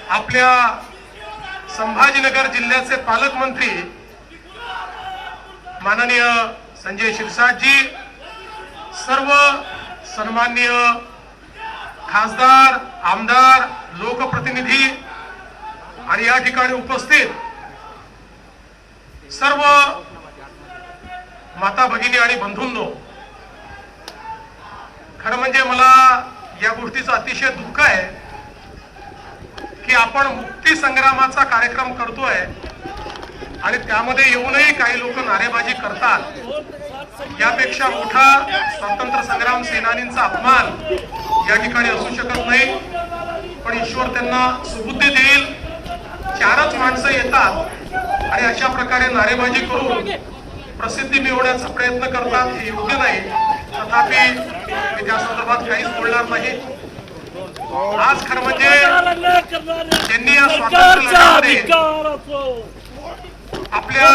आपल्या संभाजीनगर जिल्ह्याचे पालकमंत्री माननीय संजय शिरसाटजी, सर्व सन्माननीय खासदार, आमदार, लोकप्रतिनिधी आणि या ठिकाणी उपस्थित सर्व माता भगिनी आणि बंधूंनो, खरं म्हणजे मला या गोष्टीचं अतिशय दुःख आहे की आपण मुक्ती संग्रामाचा कार्यक्रम करतोय आणि त्यामध्ये येऊनही काही लोक नारेबाजी करतात। यापेक्षा मोठा स्वातंत्र्य संग्राम सेनानींचा अपमान या ठिकाणी असू शकत नाही। पण ईश्वर त्यांना सुबुद्धी देईल। चारच माणसं येतात आणि अशा प्रकारे नारेबाजी करून प्रसिद्धी मिळवण्याचा प्रयत्न करतात, हे योग्य नाही। तथापि मी त्या संदर्भात काहीच बोलणार नाही। आज खरं म्हणजे त्यांनी या स्वातंत्र्य लढ्यामध्ये आपल्या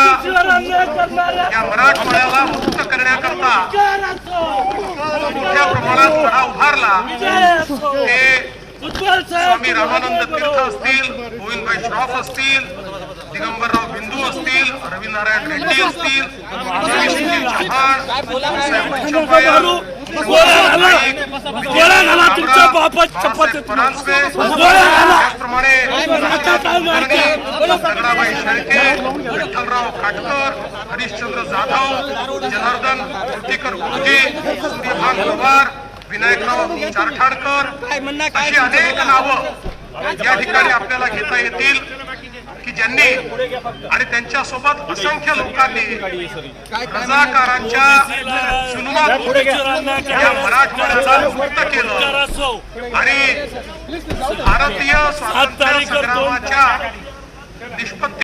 या मराठवाड्याला मुक्त करण्याकरता मोठ्या प्रमाणात लढा उभारला। ते स्वामी रामानंद तीर्थ असतील, गोविंदभाई श्रॉफ असतील, दिगंबरराव बिंदू असतील, रविनारायण रेड्डी असतील, चव्हाण, त्याचप्रमाणे दगडाबाई शेळके, विठ्ठलराव खाटकर, हरिश्चंद्र जाधव, जनार्दन मूर्तीकर गुरुजी, सुधीभान पवार, विनायकराव चारठाणकर, अशी अनेक नावं या ठिकाणी आपल्याला घेता येतील की ज्यांनी आणि त्यांच्या सोबत असंख्य लोकांनी रजाकारांच्या जुलुमातून या मराठवाड्याला मुक्त केलं आणि भारतीय स्वातंत्र्य संग्रामाच्या निष्पत्ती